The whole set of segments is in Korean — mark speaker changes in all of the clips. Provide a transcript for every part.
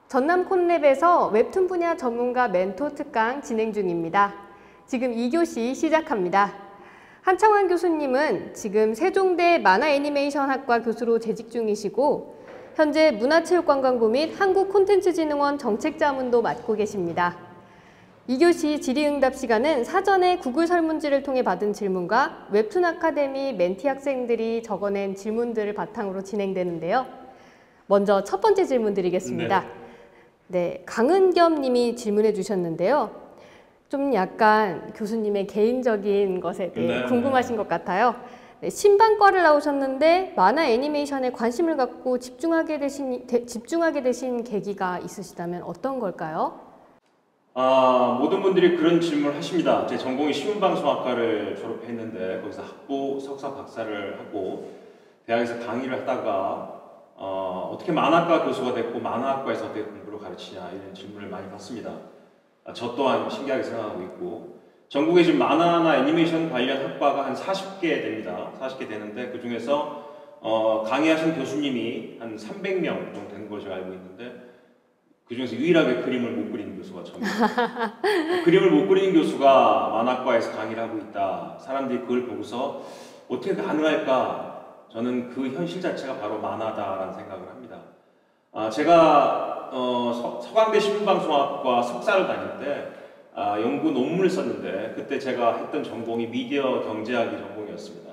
Speaker 1: 전남 콘랩에서 웹툰 분야 전문가 멘토 특강 진행 중입니다. 지금 2교시 시작합니다. 한창환 교수님은 지금 세종대 만화애니메이션학과 교수로 재직 중이시고 현재 문화체육관광부 및 한국콘텐츠진흥원 정책자문도 맡고 계십니다. 2교시 질의응답 시간은 사전에 구글 설문지를 통해 받은 질문과 웹툰 아카데미 멘티 학생들이 적어낸 질문들을 바탕으로 진행되는데요. 먼저 첫 번째 질문 드리겠습니다. 네, 강은겸 님이 질문해 주셨는데요. 좀 약간 교수님의 개인적인 것에 대해 궁금하신 것 같아요. 네, 신방과를 나오셨는데 만화 애니메이션에 관심을 갖고 집중하게 되신 계기가 있으시다면 어떤 걸까요?
Speaker 2: 모든 분들이 그런 질문을 하십니다. 제 전공이 신문방송학과를 졸업했는데 거기서 학부, 석사, 박사를 하고 대학에서 강의를 하다가 어떻게 만화과 교수가 됐고 만화학과에서 어떻게 공부를 가르치냐 이런 질문을 많이 받습니다. 저 또한 신기하게 생각하고 있고 전국에 지금 만화나 애니메이션 관련 학과가 한 40개 됩니다. 40개 되는데 그 중에서 강의하신 교수님이 한 300명 정도 되는 걸로 제가 알고 있는데 그 중에서 유일하게 그림을 못 그리는 교수가 저입니다. 그림을 못 그리는 교수가 만화과에서 강의를 하고 있다. 사람들이 그걸 보고서 어떻게 가능할까? 저는 그 현실 자체가 바로 만화다라는 생각을 합니다. 제가 서강대 신문방송학과 석사를 다닐 때 연구 논문을 썼는데 그때 제가 했던 전공이 미디어 경제학이 전공이었습니다.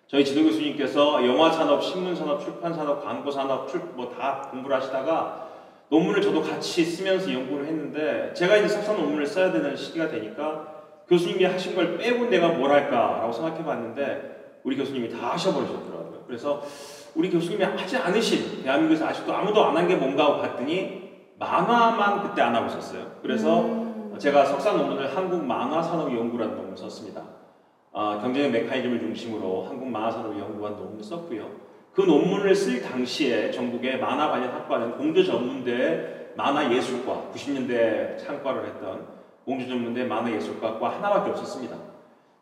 Speaker 2: 저희 지도 교수님께서 영화산업, 신문산업, 출판산업, 광고산업 뭐 다 공부를 하시다가 논문을 저도 같이 쓰면서 연구를 했는데 제가 이제 석사 논문을 써야 되는 시기가 되니까 교수님이 하신 걸 빼고 내가 뭘 할까라고 생각해 봤는데 우리 교수님이 다 하셔버리셨더라고요. 그래서 우리 교수님이 하지 않으신 대한민국에서 아직도 아무도 안 한 게 뭔가 하고 봤더니 만화만 그때 안 하고 있었어요. 그래서 제가 석사 논문을 한국만화산업연구라는 논문을 썼습니다. 경쟁의 메커니즘을 중심으로 한국만화산업연구라는 논문을 썼고요. 그 논문을 쓸 당시에 전국의 만화 관련 학과는 공조전문대 만화예술과 90년대에 창과를 했던 공조전문대 만화예술과과 하나밖에 없었습니다.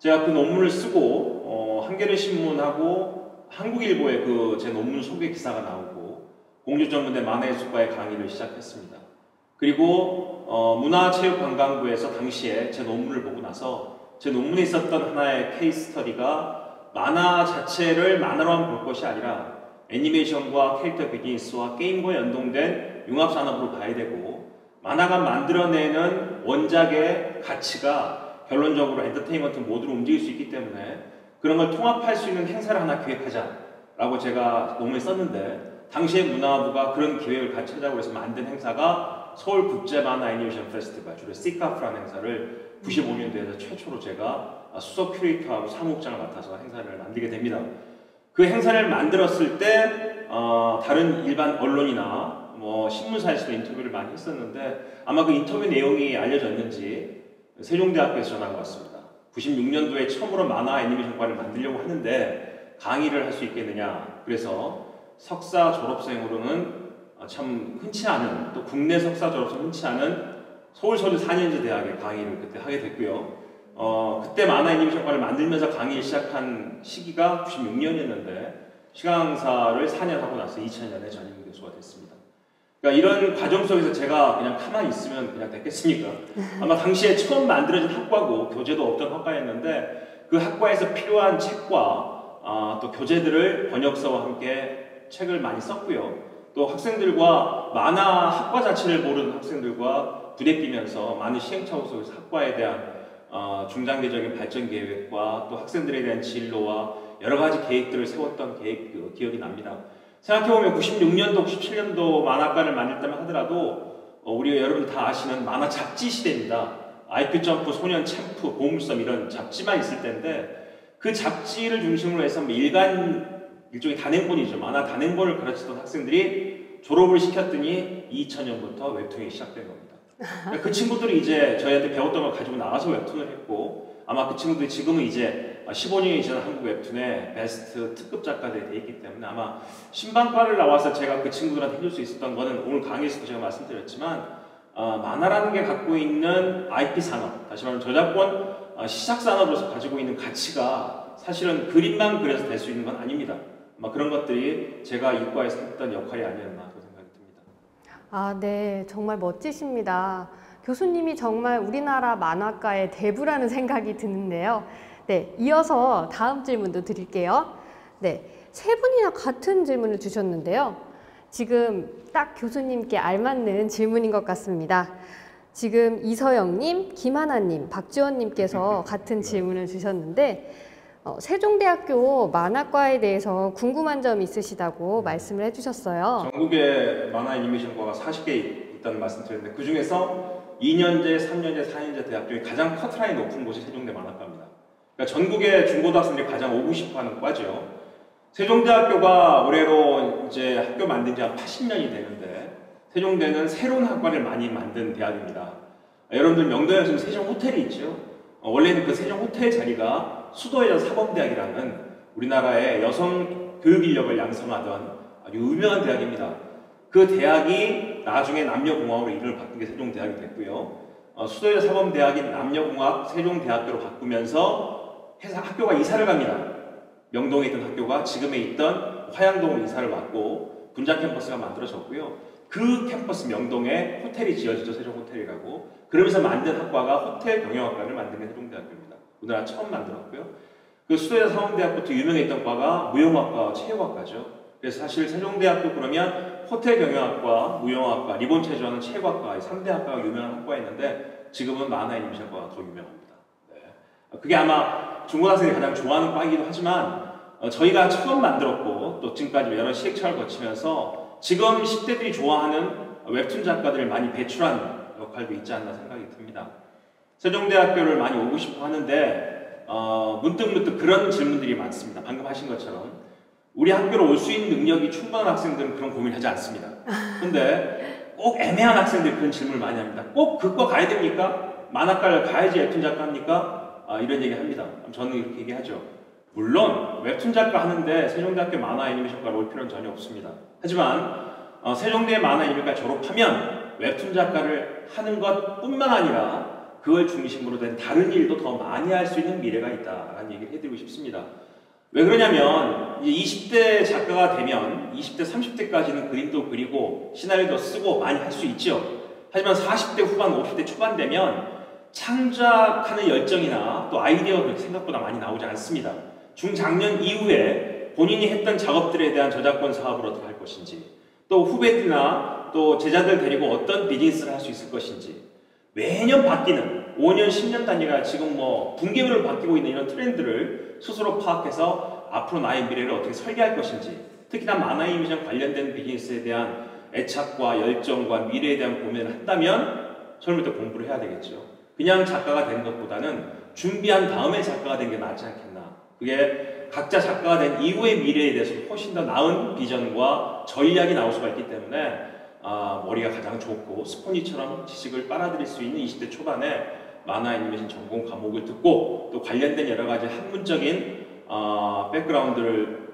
Speaker 2: 제가 그 논문을 쓰고 한겨레신문하고 한국일보에 그 제 논문 소개 기사가 나오고 공조전문대 만화예술과의 강의를 시작했습니다. 그리고 문화체육관광부에서 당시에 제 논문을 보고 나서 제 논문에 있었던 하나의 케이스 스터디가 만화 자체를 만화로만 볼 것이 아니라 애니메이션과 캐릭터 비즈니스와 게임과 연동된 융합산업으로 봐야 되고 만화가 만들어내는 원작의 가치가 결론적으로 엔터테인먼트 모드로 움직일 수 있기 때문에 그런 걸 통합할 수 있는 행사를 하나 기획하자라고 제가 논문에 썼는데 당시에 문화부가 그런 기획을 같이 하자고 해서 만든 행사가 서울국제만화 애니메이션 페스티벌, 주로 시카프라는 행사를 95년도에서 최초로 제가 수석 큐레이터하고 사무국장을 맡아서 행사를 만들게 됩니다. 그 행사를 만들었을 때 다른 일반 언론이나 뭐 신문사에서도 인터뷰를 많이 했었는데 아마 그 인터뷰 내용이 알려졌는지 세종대학교에서 전화가 왔습니다. 96년도에 처음으로 만화 애니메이션과를 만들려고 하는데 강의를 할 수 있겠느냐. 그래서 석사 졸업생으로는 참 흔치 않은 또 국내 석사 졸업생 흔치 않은 서울서류 4년제 대학에 강의를 그때 하게 됐고요. 그때 만화 애니메이션과를 만들면서 강의를 시작한 시기가 96년이었는데 시간강사를 4년 하고 나서 2000년에 전임 교수가 됐습니다. 그러니까 이런 과정 속에서 제가 그냥 가만히 있으면 그냥 됐겠습니까? 아마 당시에 처음 만들어진 학과고 교재도 없던 학과였는데 그 학과에서 필요한 책과 또 교재들을 번역서와 함께 책을 많이 썼고요. 또 학생들과 만화 학과 자체를 모르는 학생들과 부대끼면서 많은 시행착오 속에서 학과에 대한 중장기적인 발전 계획과 또 학생들에 대한 진로와 여러 가지 계획들을 세웠던 기억이 납니다. 생각해보면 96년도, 97년도 만화과를 만들다면 하더라도 우리 여러분 다 아시는 만화 잡지 시대입니다. IQ점프, 소년 챔프, 보물섬 이런 잡지만 있을 때인데 그 잡지를 중심으로 해서 일종의 단행본이죠. 만화 단행본을 가르치던 학생들이 졸업을 시켰더니 2000년부터 웹툰이 시작된 겁니다. 그 친구들이 이제 저희한테 배웠던 걸 가지고 나가서 웹툰을 했고 아마 그 친구들이 지금은 이제 15년이 지난 한국 웹툰의 베스트 특급 작가들이 돼 있기 때문에 아마 신방과를 나와서 제가 그 친구들한테 해줄 수 있었던 거는 오늘 강의에서도 제가 말씀드렸지만 만화라는 게 갖고 있는 IP 산업, 다시 말하면 저작권 시작 산업으로서 가지고 있는 가치가 사실은 그림만 그려서 될 수 있는 건 아닙니다. 그런 것들이 제가 이과에서 했던 역할이 아니었나 그 생각이 듭니다.
Speaker 1: 아, 네. 정말 멋지십니다. 교수님이 정말 우리나라 만화가의 대부라는 생각이 드는데요. 네. 이어서 다음 질문도 드릴게요. 네. 세 분이나 같은 질문을 주셨는데요. 지금 딱 교수님께 알맞는 질문인 것 같습니다. 지금 이서영님, 김하나님, 박지원님께서 같은 질문을 주셨는데 세종대학교 만화과에 대해서 궁금한 점 있으시다고 말씀을 해주셨어요.
Speaker 2: 전국에 만화 애니메이션과가 40개 있다는 말씀 드렸는데 그 중에서 2년제, 3년제, 4년제 대학 중에 가장 커트라인이 높은 곳이 세종대 만화과입니다. 그러니까 전국의 중고등학생들이 가장 오고 싶어하는 과죠. 세종대학교가 올해로 이제 학교 만든 지 한 80년이 되는데 세종대는 새로운 학과를 많이 만든 대학입니다. 여러분들 명동에 지금 세종 호텔이 있죠. 원래는 그 세종 호텔 자리가 수도여자 사범대학이라는 우리나라의 여성 교육 인력을 양성하던 아주 유명한 대학입니다. 그 대학이 나중에 남녀공학으로 이름을 바꾼 게 세종대학이 됐고요. 수도여자 사범대학인 남녀공학 세종대학교로 바꾸면서 학교가 이사를 갑니다. 명동에 있던 학교가 지금에 있던 화양동으로 이사를 받고 분자 캠퍼스가 만들어졌고요. 그 캠퍼스 명동에 호텔이 지어지죠. 세종호텔이라고. 그러면서 만든 학과가 호텔 경영학과를 만든 게 세종대학교입니다. 우리나라 처음 만들었고요. 그 수도여자 사범대학부터 유명했던 과가 무용학과, 체육학과죠. 그래서 사실 세종대학교 그러면 호텔 경영학과, 무용학과, 리본 체조하는 체육학과, 3대 학과가 유명한 학과였는데 지금은 만화 애니메이션과가 더 유명합니다. 네. 그게 아마 중고등학생이 가장 좋아하는 과이기도 하지만 저희가 처음 만들었고 또 지금까지 여러 시행착오를 거치면서 지금 10대들이 좋아하는 웹툰 작가들을 많이 배출한 역할도 있지 않나 생각이 듭니다. 세종대학교를 많이 오고 싶어 하는데 문득문득 그런 질문들이 많습니다. 방금 하신 것처럼 우리 학교로 올 수 있는 능력이 충분한 학생들은 그런 고민하지 않습니다. 근데 꼭 애매한 학생들이 그런 질문을 많이 합니다. 꼭 그과 가야 됩니까? 만화과를 가야지 웹툰 작가 합니까? 이런 얘기 합니다. 저는 이렇게 얘기하죠. 물론 웹툰 작가 하는데 세종대학교 만화 애니메이션과로 올 필요는 전혀 없습니다. 하지만 세종대 만화 애니메이션과 졸업하면 웹툰 작가를 하는 것뿐만 아니라 그걸 중심으로 된 다른 일도 더 많이 할 수 있는 미래가 있다라는 얘기를 해드리고 싶습니다. 왜 그러냐면 20대 작가가 되면 20대, 30대까지는 그림도 그리고 시나리오도 쓰고 많이 할 수 있죠. 하지만 40대 후반, 50대 초반 되면 창작하는 열정이나 또 아이디어가 생각보다 많이 나오지 않습니다. 중장년 이후에 본인이 했던 작업들에 대한 저작권 사업을 어떻게 할 것인지, 또 후배들이나 또 제자들 데리고 어떤 비즈니스를 할 수 있을 것인지, 매년 바뀌는 5년, 10년 단위가 지금 분기별로 바뀌고 있는 이런 트렌드를 스스로 파악해서 앞으로 나의 미래를 어떻게 설계할 것인지, 특히나 만화 애니메이션 관련된 비즈니스에 대한 애착과 열정과 미래에 대한 고민을 한다면 처음부터 공부를 해야 되겠죠. 그냥 작가가 되는 것보다는 준비한 다음에 작가가 된 게 낫지 않겠나. 그게 각자 작가가 된 이후의 미래에 대해서 훨씬 더 나은 비전과 전략이 나올 수가 있기 때문에 머리가 가장 좋고 스포니처럼 지식을 빨아들일 수 있는 20대 초반에 만화 애니메이션 전공 과목을 듣고 또 관련된 여러 가지 학문적인 백그라운드를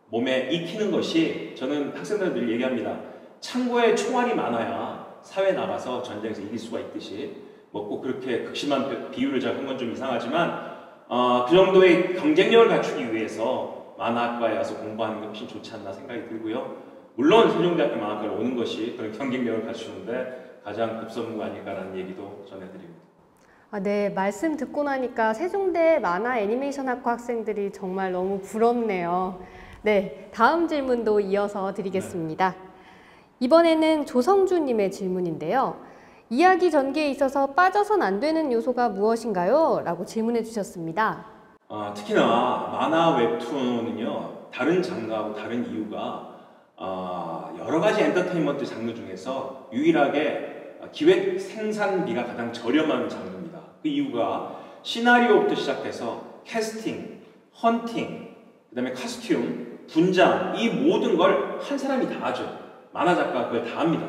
Speaker 2: 몸에 익히는 것이, 저는 학생들 늘 얘기합니다. 창고에 총알이 많아야 사회에 나가서 전쟁에서 이길 수가 있듯이, 꼭 그렇게 극심한 비유를 제가 한 건 좀 이상하지만 그 정도의 경쟁력을 갖추기 위해서 만화학과에 와서 공부하는 게 훨씬 좋지 않나 생각이 들고요. 물론 세종대학교 만화학과에 오는 것이 그런 경쟁력을 갖추는데 가장 급선무가 아닐까라는 얘기도 전해드립니다.
Speaker 1: 네, 말씀 듣고 나니까 세종대 만화 애니메이션 학과 학생들이 정말 너무 부럽네요. 네, 다음 질문도 이어서 드리겠습니다. 이번에는 조성주님의 질문인데요. 이야기 전개에 있어서 빠져선 안 되는 요소가 무엇인가요? 라고 질문해 주셨습니다.
Speaker 2: 특히나 만화 웹툰은요, 다른 장르하고 다른 이유가 여러 가지 엔터테인먼트 장르 중에서 유일하게 기획 생산비가 가장 저렴한 장르입니다. 그 이유가 시나리오부터 시작해서 캐스팅, 헌팅, 그 다음에 커스튬, 분장, 이 모든 걸 한 사람이 다 하죠. 만화 작가가 그걸 다 합니다.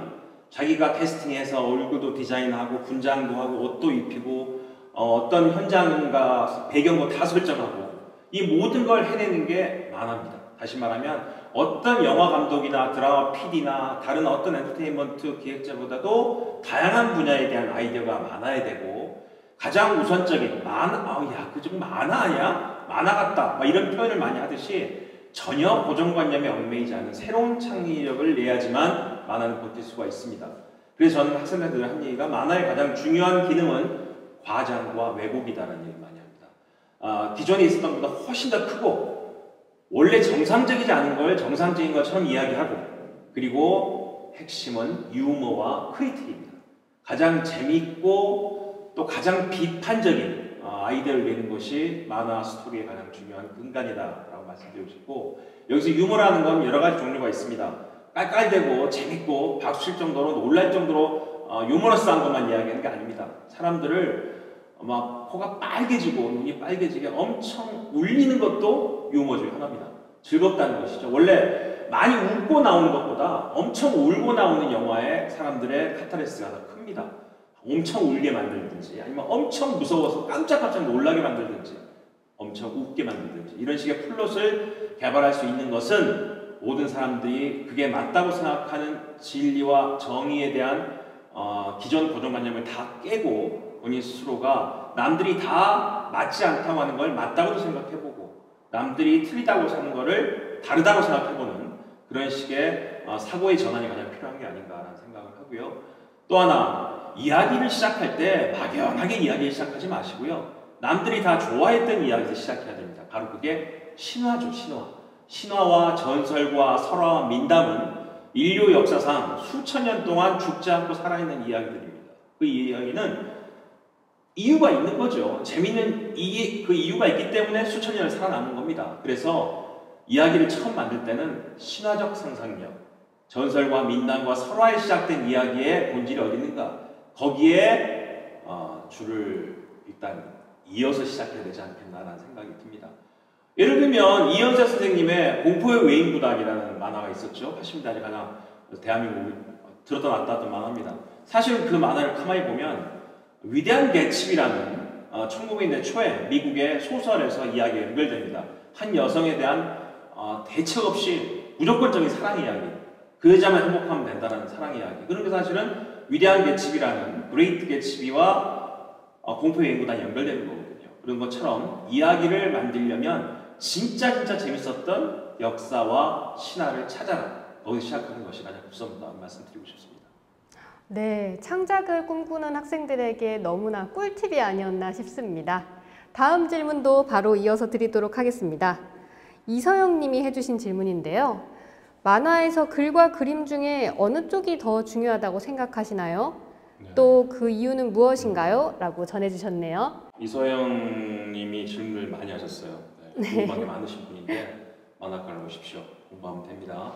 Speaker 2: 자기가 캐스팅해서 얼굴도 디자인하고 분장도 하고 옷도 입히고 어떤 현장과 배경도 다 설정하고, 이 모든 걸 해내는 게 만화입니다. 다시 말하면 어떤 영화 감독이나 드라마 PD나 다른 어떤 엔터테인먼트 기획자보다도 다양한 분야에 대한 아이디어가 많아야 되고, 가장 우선적인 야, 그 좀 만화 아니야? 만화 같다, 이런 표현을 많이 하듯이 전혀 고정관념에 얽매이지 않은 새로운 창의력을 내야지만 만화는 버틸 수가 있습니다. 그래서 저는 학생들한테 한 얘기가 만화의 가장 중요한 기능은 과장과 왜곡이다라는 얘기 많이 합니다. 기존에 있었던 것보다 훨씬 더 크고 원래 정상적이지 않은 걸 정상적인 것처럼 이야기하고 그리고 핵심은 유머와 크리틱입니다. 가장 재밌고 또 가장 비판적인 아이디어를 내는 것이 만화 스토리의 가장 중요한 근간이다라고 말씀드리고 싶고 여기서 유머라는 건 여러 가지 종류가 있습니다. 깔깔대고 재밌고 박수칠 정도로 놀랄 정도로 유머러스한 것만 이야기하는 게 아닙니다. 사람들을 막 코가 빨개지고 눈이 빨개지게 엄청 울리는 것도 유머 중에 하나입니다. 즐겁다는 것이죠. 원래 많이 웃고 나오는 것보다 엄청 울고 나오는 영화에 사람들의 카타르시스가 더 큽니다. 엄청 울게 만들든지 아니면 엄청 무서워서 깜짝깜짝 놀라게 만들든지 엄청 웃게 만들든지 이런 식의 플롯을 개발할 수 있는 것은 모든 사람들이 그게 맞다고 생각하는 진리와 정의에 대한 기존 고정관념을 다 깨고 본인 스스로가 남들이 다 맞지 않다고 하는 걸 맞다고도 생각해보고 남들이 틀리다고 하는 거를 다르다고 생각해보는 그런 식의 사고의 전환이 가장 필요한 게 아닌가라는 생각을 하고요. 또 하나 이야기를 시작할 때 막연하게 이야기를 시작하지 마시고요. 남들이 다 좋아했던 이야기에서 시작해야 됩니다. 바로 그게 신화죠. 신화와 전설과 설화와 민담은 인류 역사상 수천 년 동안 죽지 않고 살아있는 이야기들입니다. 그 이야기는 이유가 있는 거죠. 재밌는 그 이유가 있기 때문에 수천 년을 살아남은 겁니다. 그래서 이야기를 처음 만들 때는 신화적 상상력, 전설과 민담과 설화에 시작된 이야기의 본질이 어디 있는가? 거기에 줄을 일단 이어서 시작해야 되지 않겠나라는 생각이 듭니다. 예를 들면 이현세 선생님의 공포의 외인부단이라는 만화가 있었죠. 80년대 가장 대한민국 들었다 놨다 하던 만화입니다. 사실 그 만화를 가만히 보면 위대한 개츠비라는 1900년대 초에 미국의 소설에서 이야기가 연결됩니다. 한 여성에 대한 대책 없이 무조건적인 사랑 이야기, 그 여자만 행복하면 된다는 사랑 이야기. 그런 게 사실은 위대한 개츠비라는 그레이트 개츠비와 공포의 외인부단이 연결되는 거거든요. 그런 것처럼 이야기를 만들려면 진짜 재밌었던 역사와 신화를 찾아라. 거기서 시작하는 것이 가장 우선이라는 말씀 드리고 싶습니다.
Speaker 1: 네, 창작을 꿈꾸는 학생들에게 너무나 꿀팁이 아니었나 싶습니다. 다음 질문도 바로 이어서 드리도록 하겠습니다. 이서영 님이 해주신 질문인데요. 만화에서 글과 그림 중에 어느 쪽이 더 중요하다고 생각하시나요?
Speaker 2: 네.
Speaker 1: 또 그 이유는 무엇인가요? 라고 전해주셨네요.
Speaker 2: 이서영 님이 질문을 많이 하셨어요. 공부하기 많으신 분인데 만화과를 오십시오. 공부하면 됩니다.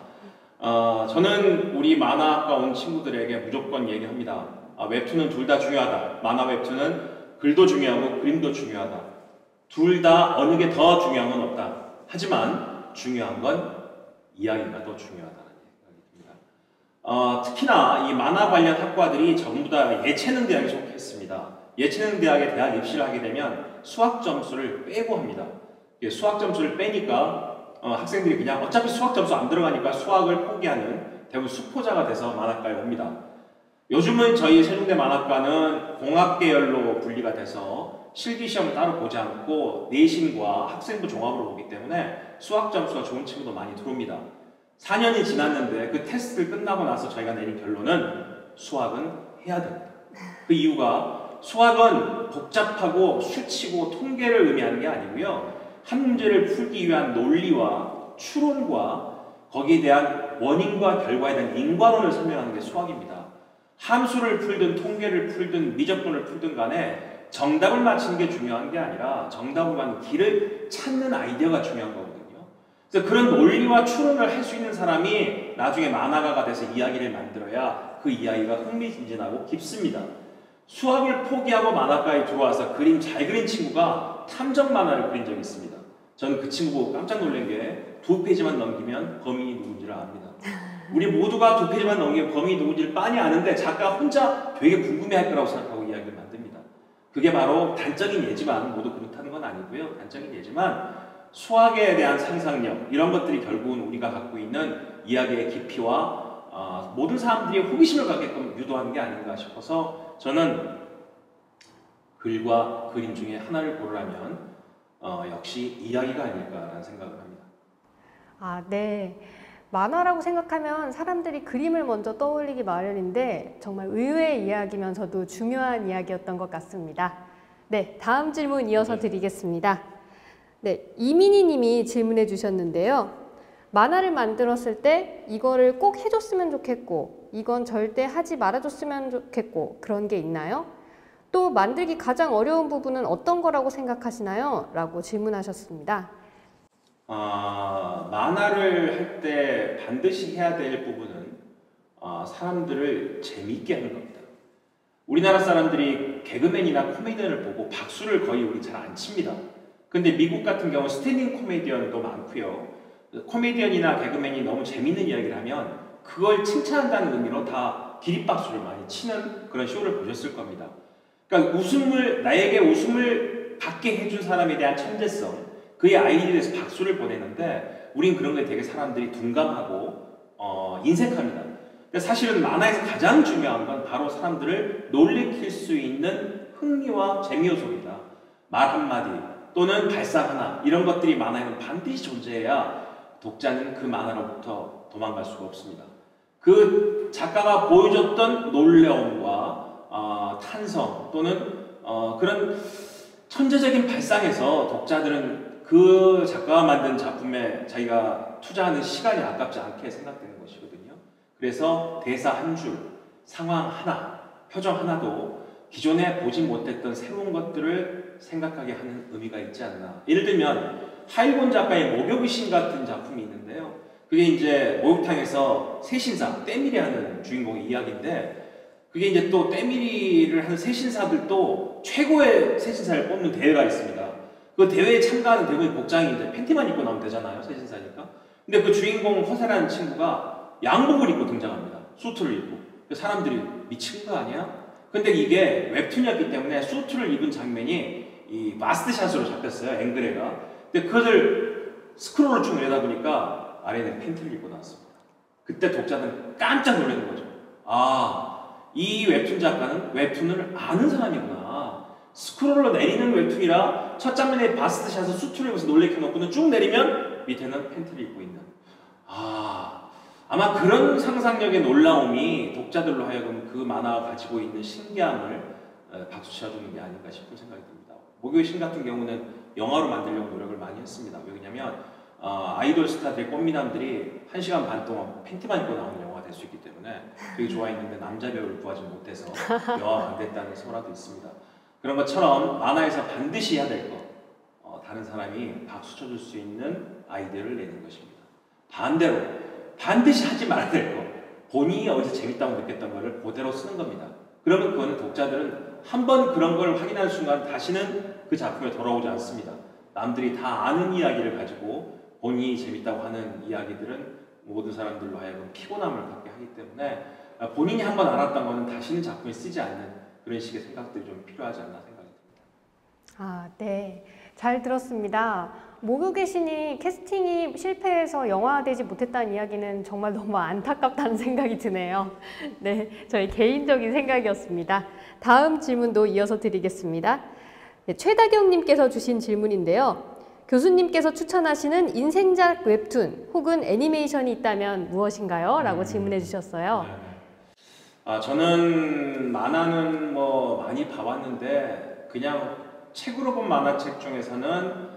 Speaker 2: 저는 우리 만화학과 온 친구들에게 무조건 얘기합니다. 웹툰은 둘 다 중요하다. 만화 웹툰은 글도 중요하고 그림도 중요하다. 둘 다 어느 게 더 중요한 건 없다. 하지만 중요한 건 이야기가 더 중요하다는 생각이 듭니다. 특히나 이 만화 관련 학과들이 전부 다 예체능 대학에 속했습니다. 예체능 대학에 대학 입시를 하게 되면 수학 점수를 빼고 합니다. 수학 점수를 빼니까 학생들이 그냥 어차피 수학 점수 안 들어가니까 수학을 포기하는 대부분 수포자가 돼서 만화과에 옵니다. 요즘은 저희 세종대 만화과는 공학 계열로 분리가 돼서 실기시험을 따로 보지 않고 내신과 학생부 종합으로 보기 때문에 수학 점수가 좋은 친구도 많이 들어옵니다. 4년이 지났는데 그 테스트를 끝나고 나서 저희가 내린 결론은 수학은 해야 됩니다. 그 이유가 수학은 복잡하고 수치고 통계를 의미하는 게 아니고요. 한 문제를 풀기 위한 논리와 추론과 거기에 대한 원인과 결과에 대한 인과론을 설명하는 게 수학입니다. 함수를 풀든 통계를 풀든 미적분을 풀든 간에 정답을 맞히는 게 중요한 게 아니라 정답을 가는 길을 찾는 아이디어가 중요한 거거든요. 그래서 그런 논리와 추론을 할 수 있는 사람이 나중에 만화가가 돼서 이야기를 만들어야 그 이야기가 흥미진진하고 깊습니다. 수학을 포기하고 만화가에 들어와서 그림 잘 그린 친구가 탐정 만화를 그린 적이 있습니다. 저는 그 친구 보고 깜짝 놀란 게 2페이지만 넘기면 범인이 누군지를 압니다. 우리 모두가 2페이지만 넘기면 범인이 누군지를 빤히 아는데 작가 혼자 되게 궁금해할 거라고 생각하고 이야기를 만듭니다. 그게 바로 단적인 예지만 모두 그렇다는 건 아니고요. 단적인 예지만 수학에 대한 상상력 이런 것들이 결국은 우리가 갖고 있는 이야기의 깊이와 모든 사람들이 호기심을 갖게끔 유도하는 게 아닌가 싶어서 저는 글과 그림 중에 하나를 고르라면 역시 이야기가 아닐까라는 생각을 합니다.
Speaker 1: 네. 만화라고 생각하면 사람들이 그림을 먼저 떠올리기 마련인데 정말 의외의 이야기면서도 중요한 이야기였던 것 같습니다. 네, 다음 질문 이어서 드리겠습니다. 네, 이민희 님이 질문해 주셨는데요. 만화를 만들었을 때 이거를 꼭 해줬으면 좋겠고 이건 절대 하지 말아줬으면 좋겠고 그런 게 있나요? 또 만들기 가장 어려운 부분은 어떤 거라고 생각하시나요? 라고 질문하셨습니다.
Speaker 2: 만화를 할 때 반드시 해야 될 부분은 사람들을 재미있게 하는 겁니다. 우리나라 사람들이 개그맨이나 코미디언을 보고 박수를 거의 우리 잘 안 칩니다. 근데 미국 같은 경우 스탠딩 코미디언도 많고요. 코미디언이나 개그맨이 너무 재밌는 이야기를 하면 그걸 칭찬한다는 의미로 다 기립박수를 많이 치는 그런 쇼를 보셨을 겁니다. 그러니까 나에게 웃음을 받게 해준 사람에 대한 천재성, 그의 아이디어에서 박수를 보내는데 우린 그런 거에 되게 사람들이 둔감하고 인색합니다. 그러니까 사실은 만화에서 가장 중요한 건 바로 사람들을 놀래킬 수 있는 흥미와 재미 요소입니다. 말 한마디 또는 발상 하나 이런 것들이 만화에는 반드시 존재해야 독자는 그 만화로부터 도망갈 수가 없습니다. 그 작가가 보여줬던 놀라움과 탄성 또는 그런 천재적인 발상에서 독자들은 그 작가가 만든 작품에 자기가 투자하는 시간이 아깝지 않게 생각되는 것이거든요. 그래서 대사 한 줄, 상황 하나, 표정 하나도 기존에 보지 못했던 새로운 것들을 생각하게 하는 의미가 있지 않나. 예를 들면 하일곤 작가의 목욕의 신 같은 작품이 있는데요. 그게 이제 목욕탕에서 세신사, 때밀이 하는 주인공의 이야기인데 그게 이제 또 때밀이를 하는 세신사들도 최고의 세신사를 뽑는 대회가 있습니다. 그 대회에 참가하는 대부분 복장이 이제 팬티만 입고 나오면 되잖아요. 세신사니까. 근데 그 주인공 허세라는 친구가 양복을 입고 등장합니다. 수트를 입고. 사람들이 미친 거 아니야? 근데 이게 웹툰이었기 때문에 수트를 입은 장면이 이 마스트샷으로 잡혔어요. 앵그레가. 근데 그것을 스크롤을 쭉 내다보니까 아래는 팬티를 입고 나왔습니다. 그때 독자들은 깜짝 놀라는 거죠. 이 웹툰 작가는 웹툰을 아는 사람이구나. 스크롤로 내리는 웹툰이라 첫 장면에 마스트샷을 수트를 입어서 놀래켜놓고는 쭉 내리면 밑에는 팬티를 입고 있는. 아마 그런 상상력의 놀라움이 독자들로 하여금 그 만화가 가지고 있는 신기함을 박수쳐주는 게 아닐까 싶은 생각이 듭니다. 목욕의 신 같은 경우는 영화로 만들려고 노력을 많이 했습니다. 왜냐면 아이돌 스타들의 꽃미남들이 1시간 반 동안 팬티만 입고 나오는 영화가 될 수 있기 때문에 되게 좋아했는데 남자 배우를 구하지 못해서 영화가 안 됐다는 소라도 있습니다. 그런 것처럼 만화에서 반드시 해야 될 것, 다른 사람이 박수 쳐줄 수 있는 아이디어를 내는 것입니다. 반대로 반드시 하지 말아야 될 것, 본인이 어디서 재밌다고 느꼈던 것을 그대로 쓰는 겁니다. 그러면 그거는 독자들은 한 번 그런 걸 확인한 순간 다시는 그 작품에 돌아오지 않습니다. 남들이 다 아는 이야기를 가지고 본인이 재밌다고 하는 이야기들은 모든 사람들로 하여금 피곤함을 갖게 하기 때문에 본인이 한 번 알았던 것은 다시는 작품에 쓰지 않는 그런 식의 생각들이 좀 필요하지 않나 생각이 듭니다.
Speaker 1: 네. 잘 들었습니다. 목욕의 신이 캐스팅이 실패해서 영화화되지 못했다는 이야기는 정말 너무 안타깝다는 생각이 드네요. 네, 저희 개인적인 생각이었습니다. 다음 질문도 이어서 드리겠습니다. 네, 최다경님께서 주신 질문인데요. 교수님께서 추천하시는 인생작 웹툰 혹은 애니메이션이 있다면 무엇인가요? 라고 질문해 주셨어요.
Speaker 2: 저는 만화는 뭐 많이 봐왔는데 그냥 책으로 본 만화책 중에서는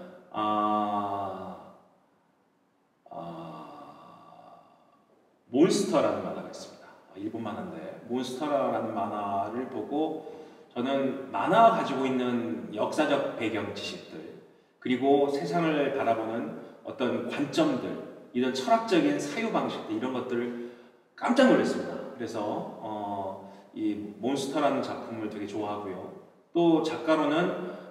Speaker 2: 몬스터라는 만화가 있습니다. 일본 만화인데 몬스터라는 만화를 보고 저는 만화가 가지고 있는 역사적 배경 지식들 그리고 세상을 바라보는 어떤 관점들 이런 철학적인 사유 방식들 이런 것들을 깜짝 놀랐습니다. 그래서 이 몬스터라는 작품을 되게 좋아하고요. 또 작가로는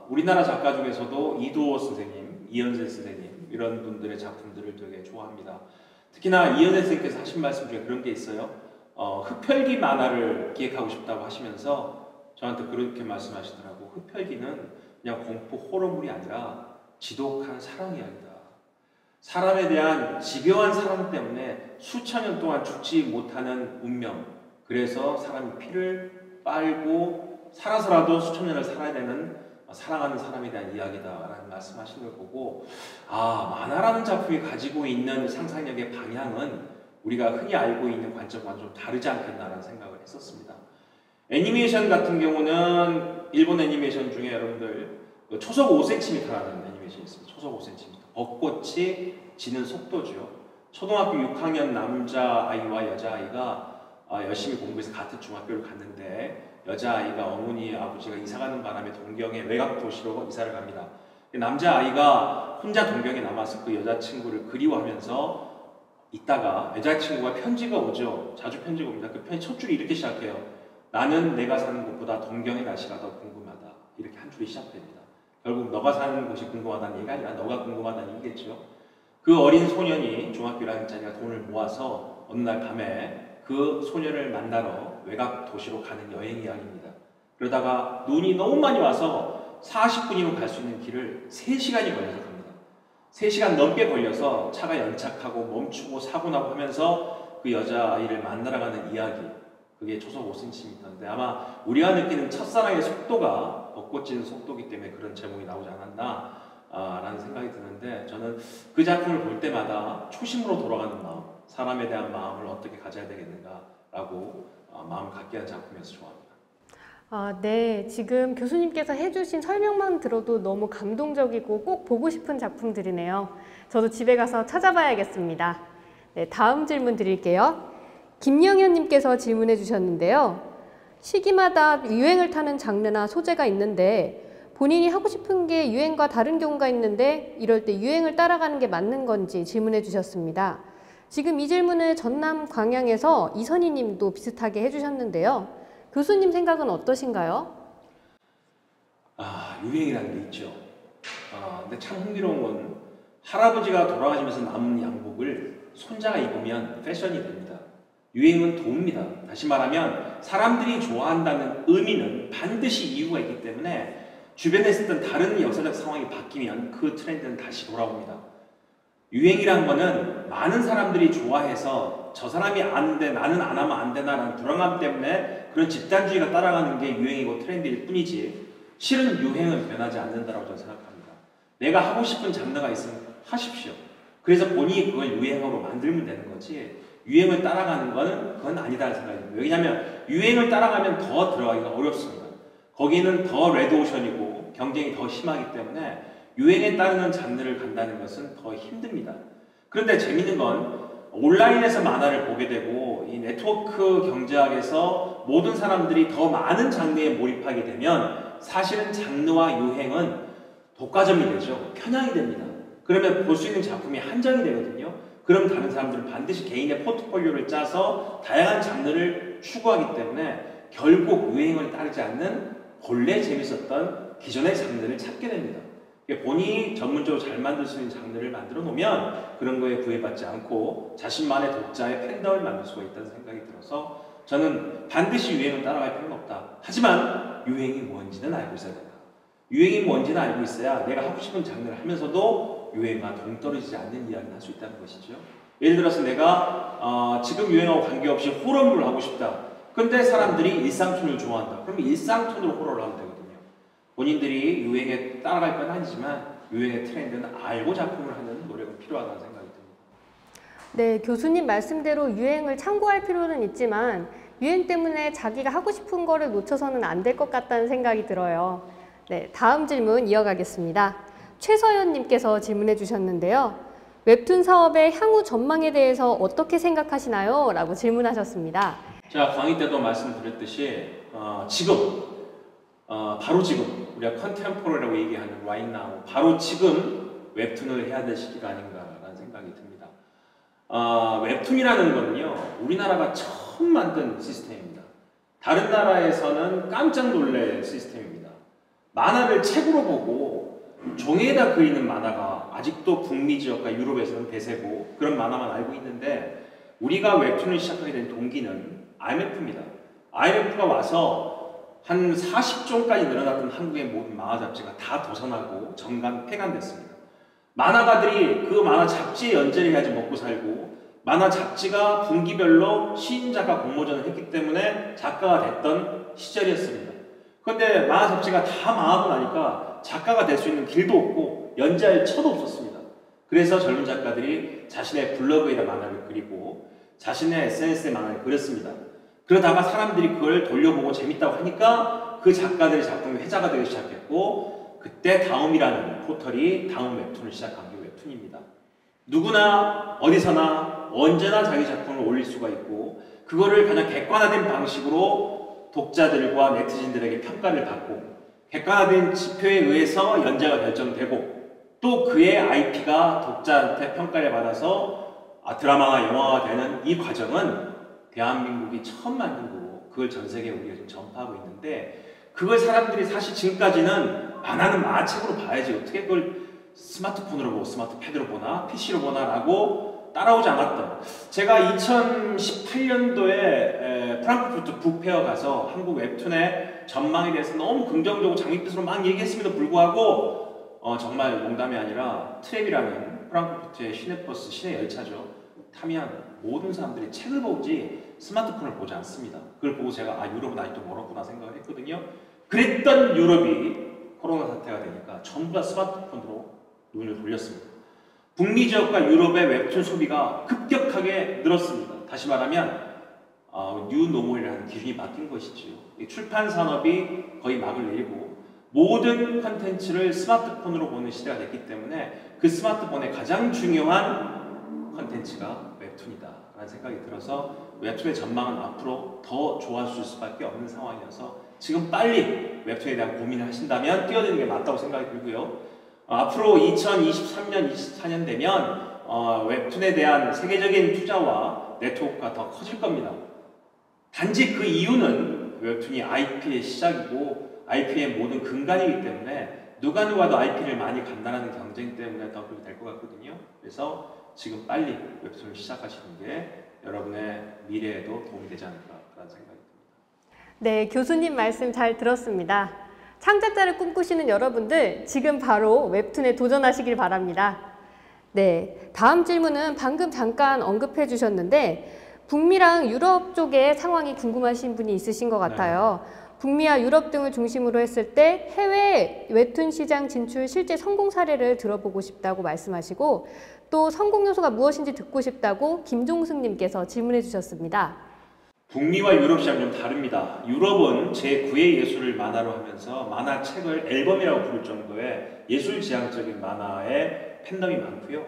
Speaker 2: 우리나라 작가 중에서도 이도호 선생님, 이현세 선생님 이런 분들의 작품들을 되게 좋아합니다. 특히나 이현세 선생님께서 하신 말씀 중에 그런 게 있어요. 흡혈귀 만화를 기획하고 싶다고 하시면서 저한테 그렇게 말씀하시더라고. 흡혈귀는 그냥 공포 호러물이 아니라 지독한 사랑 이야기다. 사람에 대한 집요한 사랑 때문에 수천 년 동안 죽지 못하는 운명. 그래서 사람이 피를 빨고 살아서라도 수천 년을 살아야 되는 사랑하는 사람에 대한 이야기다라는 말씀하시는 걸 보고 만화라는 작품이 가지고 있는 상상력의 방향은 우리가 흔히 알고 있는 관점과는 좀 다르지 않겠나라는 생각을 했었습니다. 애니메이션 같은 경우는 일본 애니메이션 중에 여러분들 초속 5cm라는 애니메이션이 있습니다. 초속 5cm. 벚꽃이 지는 속도죠. 초등학교 6학년 남자아이와 여자아이가 열심히 공부해서 같은 중학교를 갔는데 여자아이가 어머니, 아버지가 이사가는 바람에 동경의 외곽 도시로 이사를 갑니다. 남자아이가 혼자 동경에 남아서 그 여자친구를 그리워하면서 있다가 여자친구가 편지가 오죠. 자주 편지가 옵니다. 그 편지 첫 줄이 이렇게 시작해요. 나는 내가 사는 곳보다 동경의 날씨가 더 궁금하다. 이렇게 한 줄이 시작됩니다. 결국 너가 사는 곳이 궁금하다는 얘기가 아니라 너가 궁금하다는 얘기겠죠. 그 어린 소년이 중학교 1학년짜리가 돈을 모아서 어느 날 밤에 그 소년을 만나러 외곽 도시로 가는 여행 이야기입니다. 그러다가 눈이 너무 많이 와서 40분이면 갈 수 있는 길을 3시간이 걸려서 갑니다. 3시간 넘게 걸려서 차가 연착하고 멈추고 사고나고 하면서 그 여자아이를 만나러 가는 이야기. 그게 초속 5cm인데 아마 우리가 느끼는 첫사랑의 속도가 벚꽃 지는 속도이기 때문에 그런 제목이 나오지 않았나 라는 생각이 드는데 저는 그 작품을 볼 때마다 초심으로 돌아가는 마음, 사람에 대한 마음을 어떻게 가져야 되겠는가라고 마음을 갖게 하는 작품이어서 좋아합니다.
Speaker 1: 네. 지금 교수님께서 해주신 설명만 들어도 너무 감동적이고 꼭 보고 싶은 작품들이네요. 저도 집에 가서 찾아봐야겠습니다. 네, 다음 질문 드릴게요. 김영현님께서 질문해 주셨는데요. 시기마다 유행을 타는 장르나 소재가 있는데 본인이 하고 싶은 게 유행과 다른 경우가 있는데 이럴 때 유행을 따라가는 게 맞는 건지 질문해 주셨습니다. 지금 이 질문을 전남 광양에서 이선희 님도 비슷하게 해주셨는데요. 교수님 생각은 어떠신가요?
Speaker 2: 유행이라는 게 있죠. 근데 참 흥미로운 건 할아버지가 돌아가시면서 남은 양복을 손자가 입으면 패션이 됩니다. 유행은 돕니다. 다시 말하면 사람들이 좋아한다는 의미는 반드시 이유가 있기 때문에 주변에 있었던 다른 역사적 상황이 바뀌면 그 트렌드는 다시 돌아옵니다. 유행이란 거는 많은 사람들이 좋아해서 저 사람이 아는데 나는 안 하면 안 되나라는 불안감 때문에 그런 집단주의가 따라가는 게 유행이고 트렌드일 뿐이지 실은 유행은 변하지 않는다고 저는 생각합니다. 내가 하고 싶은 장르가 있으면 하십시오. 그래서 본인이 그걸 유행으로 만들면 되는 거지 유행을 따라가는 거는 그건 아니다는 생각입니다. 왜냐하면 유행을 따라가면 더 들어가기가 어렵습니다. 거기는 더 레드오션이고 경쟁이 더 심하기 때문에 유행에 따르는 장르를 간다는 것은 더 힘듭니다. 그런데 재밌는 건 온라인에서 만화를 보게 되고 이 네트워크 경제학에서 모든 사람들이 더 많은 장르에 몰입하게 되면 사실은 장르와 유행은 독과점이 되죠. 편향이 됩니다. 그러면 볼 수 있는 작품이 한정이 되거든요. 그럼 다른 사람들은 반드시 개인의 포트폴리오를 짜서 다양한 장르를 추구하기 때문에 결국 유행을 따르지 않는 본래 재밌었던 기존의 장르를 찾게 됩니다. 본인이 전문적으로 잘 만들 수 있는 장르를 만들어 놓으면 그런 거에 구애받지 않고 자신만의 독자의 팬덤을 만들 수가 있다는 생각이 들어서 저는 반드시 유행을 따라갈 필요는 없다. 하지만 유행이 뭔지는 알고 있어야 된다. 유행이 뭔지는 알고 있어야 내가 하고 싶은 장르를 하면서도 유행과 동떨어지지 않는 이야기를 할 수 있다는 것이죠. 예를 들어서 내가 지금 유행하고 관계없이 호러물을 하고 싶다. 근데 사람들이 일상톤을 좋아한다. 그럼 일상톤으로 호러를 하면 되거든요. 본인들이 유행에 따라갈 건 아니지만 유행의 트렌드는 알고 작품을 하는 노력은 필요하다는 생각이 듭니다.
Speaker 1: 네, 교수님 말씀대로 유행을 참고할 필요는 있지만 유행 때문에 자기가 하고 싶은 거를 놓쳐서는 안 될 것 같다는 생각이 들어요. 네, 다음 질문 이어가겠습니다. 최서연님께서 질문해 주셨는데요. 웹툰 사업의 향후 전망에 대해서 어떻게 생각하시나요? 라고 질문하셨습니다.
Speaker 2: 제가 강의 때도 말씀드렸듯이 지금 바로 지금 우리가 컨템포러리라고 얘기하는 right now 바로 지금 웹툰을 해야 될 시기가 아닌가라는 생각이 듭니다. 웹툰이라는 거는요 우리나라가 처음 만든 시스템입니다. 다른 나라에서는 깜짝 놀랄 시스템입니다. 만화를 책으로 보고 종이에다 그리는 만화가 아직도 북미 지역과 유럽에서는 대세고 그런 만화만 알고 있는데 우리가 웹툰을 시작하게 된 동기는 IMF입니다. IMF가 와서 한 40종까지 늘어났던 한국의 모든 만화 잡지가 다 도산하고 폐간됐습니다. 만화가들이 그 만화 잡지에 연재를 해야지 먹고 살고 만화 잡지가 분기별로 시인, 작가 공모전을 했기 때문에 작가가 됐던 시절이었습니다. 그런데 만화 잡지가 다 망하고 나니까 작가가 될 수 있는 길도 없고 연재할 처도 없었습니다. 그래서 젊은 작가들이 자신의 블로그에다 만화를 그리고 자신의 SNS에 만화를 그렸습니다. 그러다가 사람들이 그걸 돌려보고 재밌다고 하니까 그 작가들의 작품이 회자가 되기 시작했고, 그때 다음이라는 포털이 다음 웹툰을 시작한 게 웹툰입니다. 누구나 어디서나 언제나 자기 작품을 올릴 수가 있고, 그거를 가장 객관화된 방식으로 독자들과 네티즌들에게 평가를 받고, 객관화된 지표에 의해서 연재가 결정되고, 또 그의 IP가 독자한테 평가를 받아서 드라마나 영화가 되는 이 과정은 대한민국이 처음 만든 거고, 그걸 전 세계에 우리가 지금 전파하고 있는데, 그걸 사람들이 사실 지금까지는 만화는 만화책으로 봐야지 어떻게 그걸 스마트폰으로 보고 스마트패드로 보나 PC로 보나 라고 따라오지 않았던, 제가 2018년도에 프랑크푸르트 북페어 가서 한국 웹툰의 전망에 대해서 너무 긍정적으로 장밋빛으로 막 얘기했음에도 불구하고 정말 농담이 아니라 트램이라는 프랑크푸르트의 시내버스, 시내 열차죠. 타면 모든 사람들이 책을 보지 스마트폰을 보지 않습니다. 그걸 보고 제가 유럽은 아직도 멀었구나 생각을 했거든요. 그랬던 유럽이 코로나 사태가 되니까 전부 다 스마트폰으로 눈을 돌렸습니다. 북미 지역과 유럽의 웹툰 소비가 급격하게 늘었습니다. 다시 말하면 뉴노멀이라는 기준이 바뀐 것이죠. 출판 산업이 거의 막을 내리고 모든 컨텐츠를 스마트폰으로 보는 시대가 됐기 때문에 그 스마트폰의 가장 중요한 컨텐츠가 웹툰이다 라는 생각이 들어서 웹툰의 전망은 앞으로 더 좋아질 수밖에 없는 상황이어서 지금 빨리 웹툰에 대한 고민을 하신다면 뛰어드는 게 맞다고 생각이 들고요. 앞으로 2023년, 24년 되면 웹툰에 대한 세계적인 투자와 네트워크가 더 커질 겁니다. 단지 그 이유는 웹툰이 IP의 시작이고 IP의 모든 근간이기 때문에 누가 도 IP를 많이 간다는 경쟁 때문에 더 그렇게 될 것 같거든요. 그래서 지금 빨리 웹툰을 시작하시는 게 여러분의 미래에도 도움이 되지 않을까라는 생각이 듭니다.
Speaker 1: 네, 교수님 말씀 잘 들었습니다. 창작자를 꿈꾸시는 여러분들 지금 바로 웹툰에 도전하시길 바랍니다. 네, 다음 질문은 방금 잠깐 언급해 주셨는데 북미랑 유럽 쪽의 상황이 궁금하신 분이 있으신 것 같아요. 네. 북미와 유럽 등을 중심으로 했을 때 해외 웹툰 시장 진출 실제 성공 사례를 들어보고 싶다고 말씀하시고 또 성공 요소가 무엇인지 듣고 싶다고 김종승님께서 질문해 주셨습니다.
Speaker 2: 북미와 유럽 시장 좀 다릅니다. 유럽은 제9의 예술을 만화로 하면서 만화책을 앨범이라고 부를 정도의 예술지향적인 만화에 팬덤이 많고요.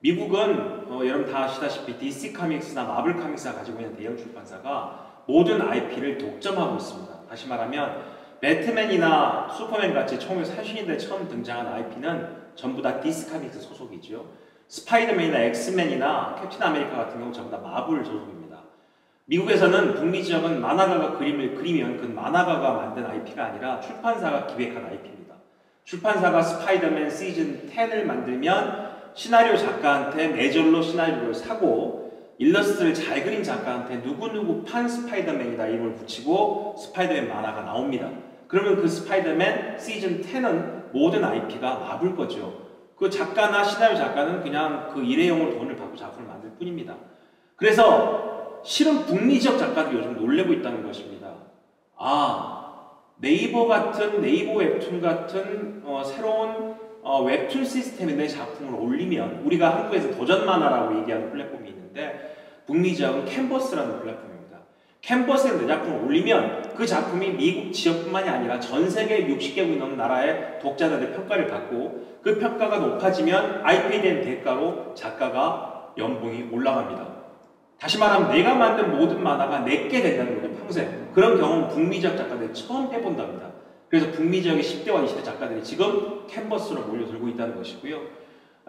Speaker 2: 미국은 여러분 다 아시다시피 DC 카믹스나 마블 카믹스가 가지고 있는 대형 출판사가 모든 IP를 독점하고 있습니다. 다시 말하면 배트맨이나 슈퍼맨 같이 1940년대에 처음 등장한 IP는 전부 다 DC 카믹스 소속이죠. 스파이더맨이나 엑스맨이나 캡틴 아메리카 같은 경우 전부 다 마블 소속입니다. 미국에서는 북미 지역은 만화가가 그림을 그리면 그 만화가가 만든 IP가 아니라 출판사가 기획한 IP입니다. 출판사가 스파이더맨 시즌 10을 만들면 시나리오 작가한테 매절로 시나리오를 사고 일러스트를 잘 그린 작가한테 누구누구 판 스파이더맨이다 이름을 붙이고 스파이더맨 만화가 나옵니다. 그러면 그 스파이더맨 시즌 10은 모든 IP가 마블 거죠. 그 작가나 시나리오 작가는 그냥 그 일회용으로 돈을 받고 작품을 만들 뿐입니다. 그래서 실은 북미 지역 작가들이 요즘 놀래고 있다는 것입니다. 네이버 같은 네이버 웹툰 같은 새로운 웹툰 시스템에 내 작품을 올리면 우리가 한국에서 도전 만화라고 얘기하는 플랫폼이 있는데 북미 지역은 캔버스라는 플랫폼입니다. 캔버스에 내 작품을 올리면 그 작품이 미국 지역뿐만이 아니라 전 세계 60개국 넘는 나라의 독자들의 평가를 받고 그 평가가 높아지면 IP에 대한 대가로 작가가 연봉이 올라갑니다. 다시 말하면 내가 만든 모든 만화가 내게 된다는 거죠. 평생. 그런 경험은 북미 지역 작가들이 처음 해본답니다. 그래서 북미 지역의 10대와 20대 작가들이 지금 캔버스로 몰려들고 있다는 것이고요.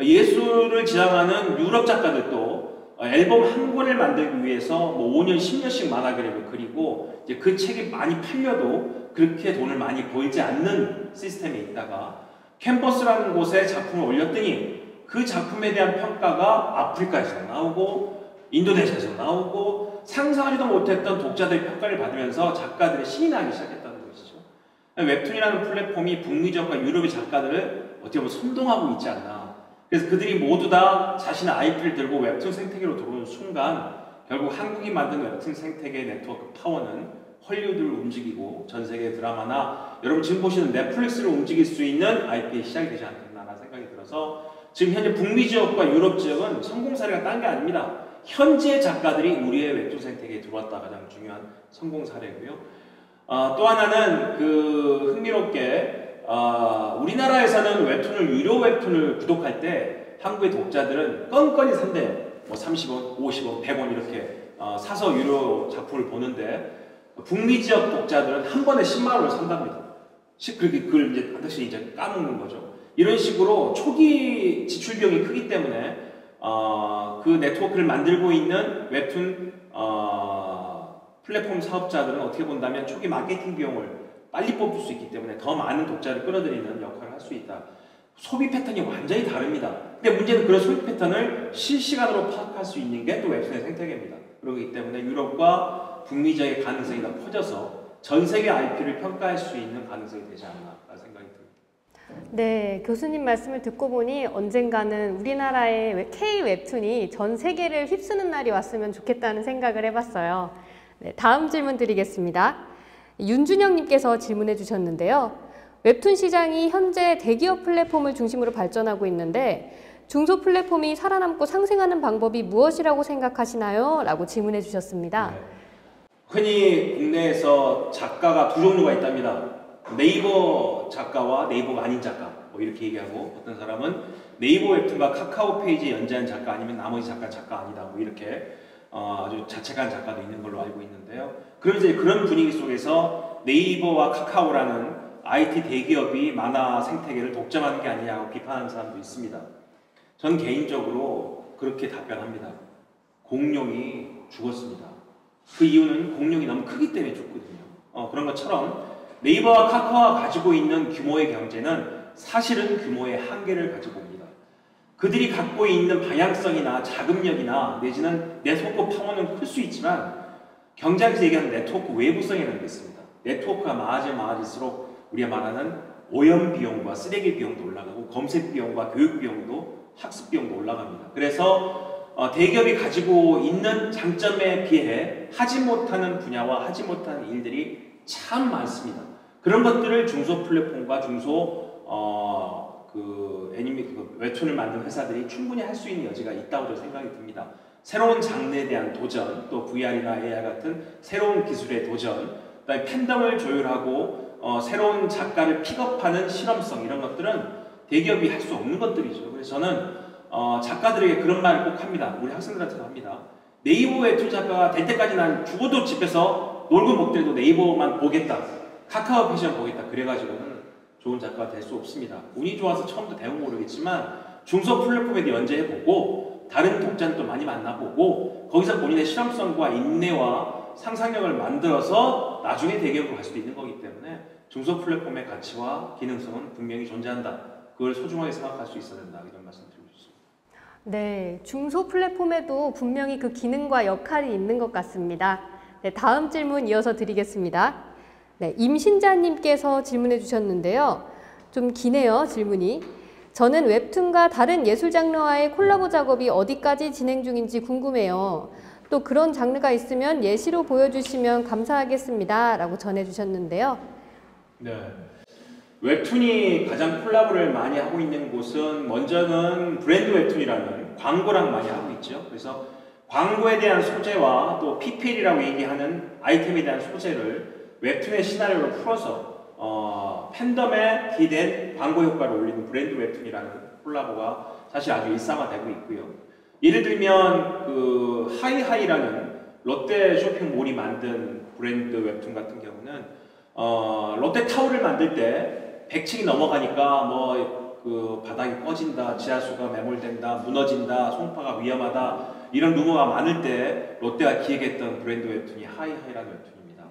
Speaker 2: 예술을 지향하는 유럽 작가들도 앨범 한 권을 만들기 위해서 5년, 10년씩 만화 그림을 그리고 이제 그 책이 많이 팔려도 그렇게 돈을 많이 벌지 않는 시스템에 있다가 캔버스라는 곳에 작품을 올렸더니 그 작품에 대한 평가가 아프리카에서 나오고 인도네시아에서 나오고 상상하지도 못했던 독자들의 평가를 받으면서 작가들의 신이 나기 시작했다는 것이죠. 웹툰이라는 플랫폼이 북미 지역과 유럽의 작가들을 어떻게 보면 선동하고 있지 않나. 그래서 그들이 모두 다 자신의 IP를 들고 웹툰 생태계로 들어오는 순간 결국 한국이 만든 웹툰 생태계의 네트워크 파워는 헐리우드를 움직이고 전 세계 드라마나 여러분 지금 보시는 넷플릭스를 움직일 수 있는 IP의 시작이 되지 않겠나라는 생각이 들어서 지금 현재 북미 지역과 유럽 지역은 성공 사례가 딴 게 아닙니다. 현지의 작가들이 우리의 웹툰 생태계에 들어왔다 가장 중요한 성공 사례고요. 또 하나는 그 흥미롭게 우리나라에서는 유료 웹툰을 구독할 때 한국의 독자들은 건건이 산대요. 뭐 30원, 50원, 100원 이렇게 사서 유료 작품을 보는데 북미 지역 독자들은 한 번에 10만 원을 산답니다. 그걸 이제 반드시 이제 까먹는 거죠. 이런 식으로 초기 지출 비용이 크기 때문에 그 네트워크를 만들고 있는 웹툰 플랫폼 사업자들은 어떻게 본다면 초기 마케팅 비용을 빨리 뽑을 수 있기 때문에 더 많은 독자를 끌어들이는 역할을 할 수 있다. 소비 패턴이 완전히 다릅니다. 근데 문제는 그런 소비 패턴을 실시간으로 파악할 수 있는 게 또 웹툰의 생태계입니다. 그렇기 때문에 유럽과 북미 지역의 가능성이 더 커져서 전 세계 IP를 평가할 수 있는 가능성이 되지 않나 생각이 듭니다.
Speaker 1: 네, 교수님 말씀을 듣고 보니 언젠가는 우리나라의 K-웹툰이 전 세계를 휩쓰는 날이 왔으면 좋겠다는 생각을 해봤어요. 네, 다음 질문 드리겠습니다. 윤준영님께서 질문해 주셨는데요. 웹툰 시장이 현재 대기업 플랫폼을 중심으로 발전하고 있는데 중소 플랫폼이 살아남고 상생하는 방법이 무엇이라고 생각하시나요? 라고 질문해 주셨습니다.
Speaker 2: 네. 흔히 국내에서 작가가 두 종류가 있답니다. 네이버 작가와 네이버가 아닌 작가 뭐 이렇게 얘기하고 어떤 사람은 네이버 웹툰과 카카오 페이지에 연재한 작가 아니면 나머지 작가 아니다 뭐 이렇게 아주 자책한 작가도 있는 걸로 알고 있는데요. 그럼 이제 그런 분위기 속에서 네이버와 카카오라는 IT 대기업이 만화 생태계를 독점하는 게 아니냐고 비판하는 사람도 있습니다. 전 개인적으로 그렇게 답변합니다. 공룡이 죽었습니다. 그 이유는 공룡이 너무 크기 때문에 죽거든요. 그런 것처럼 네이버와 카카오가 가지고 있는 규모의 경제는 사실은 규모의 한계를 가지고 옵니다. 그들이 갖고 있는 방향성이나 자금력이나 내지는 네트워크 파워는 클 수 있지만 경제학에서 얘기하는 네트워크 외부성이라는 게 있습니다. 네트워크가 많아질수록 우리가 말하는 오염 비용과 쓰레기 비용도 올라가고 검색 비용과 교육 비용도 학습 비용도 올라갑니다. 그래서 대기업이 가지고 있는 장점에 비해 하지 못하는 분야와 하지 못하는 일들이 참 많습니다. 그런 것들을 중소 플랫폼과 중소 웹툰을 만든 회사들이 충분히 할 수 있는 여지가 있다고 저는 생각이 듭니다. 새로운 장르에 대한 도전, 또 VR이나 AR 같은 새로운 기술의 도전, 그다음에 팬덤을 조율하고 새로운 작가를 픽업하는 실험성 이런 것들은 대기업이 할 수 없는 것들이죠. 그래서 저는 작가들에게 그런 말을 꼭 합니다. 우리 학생들한테도 합니다. 네이버 웹툰 작가가 될 때까지 난 죽어도 집에서 놀고 먹더라도 네이버만 보겠다. 카카오 패션 보겠다. 그래가지고는 좋은 작가가 될 수 없습니다. 운이 좋아서 처음부터 대응 모르겠지만 중소 플랫폼에도 연재해보고 다른 독자는 또 많이 만나보고 거기서 본인의 실험성과 인내와 상상력을 만들어서 나중에 대기업으로 갈 수도 있는 거기 때문에 중소 플랫폼의 가치와 기능성은 분명히 존재한다. 그걸 소중하게 생각할 수 있어야 된다. 이런 말씀 드리고 싶습니다.
Speaker 1: 네, 중소 플랫폼에도 분명히 그 기능과 역할이 있는 것 같습니다. 네, 다음 질문 이어서 드리겠습니다. 네, 임신자님께서 질문해 주셨는데요. 좀 기네요, 질문이. 저는 웹툰과 다른 예술 장르와의 콜라보 작업이 어디까지 진행 중인지 궁금해요. 또 그런 장르가 있으면 예시로 보여주시면 감사하겠습니다. 라고 전해주셨는데요.
Speaker 2: 네. 웹툰이 가장 콜라보를 많이 하고 있는 곳은 먼저는 브랜드 웹툰이라는 광고랑 많이 하고 있죠. 그래서 광고에 대한 소재와 또 PPL이라고 얘기하는 아이템에 대한 소재를 웹툰의 시나리오로 풀어서 팬덤에 기댄 광고 효과를 올리는 브랜드 웹툰이라는 콜라보가 사실 아주 일상화되고 있고요. 예를 들면 그 하이하이라는 롯데 쇼핑몰이 만든 브랜드 웹툰 같은 경우는 롯데타워를 만들 때 100층이 넘어가니까 그 바닥이 꺼진다, 지하수가 매몰된다, 무너진다, 송파가 위험하다 이런 루머가 많을 때 롯데가 기획했던 브랜드 웹툰이 하이하이라는 웹툰입니다.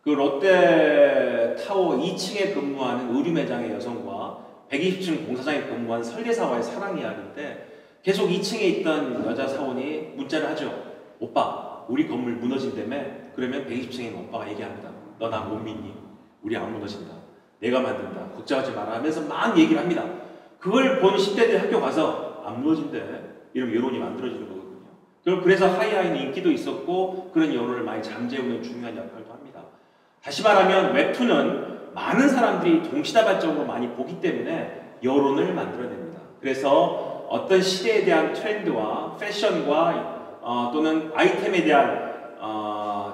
Speaker 2: 그 롯데타워 2층에 근무하는 의류 매장의 여성과 120층 공사장에 근무한 설계사와의 사랑 이야기인데 계속 2층에 있던 여자 사원이 문자를 하죠. 오빠, 우리 건물 무너진다며? 그러면 120층에 있는 오빠가 얘기합니다. 너 나 못 믿니? 우리 안 무너진다. 내가 만든다. 걱정하지 마라 하면서 막 얘기를 합니다. 그걸 본 10대들 학교 가서 안 무너진대. 이런 여론이 만들어지는 거거든요. 그래서 하이하이는 인기도 있었고 그런 여론을 많이 잠재우는 중요한 역할도 합니다. 다시 말하면 웹툰은 많은 사람들이 동시다발적으로 많이 보기 때문에 여론을 만들어냅니다. 그래서 어떤 시대에 대한 트렌드와 패션과 또는 아이템에 대한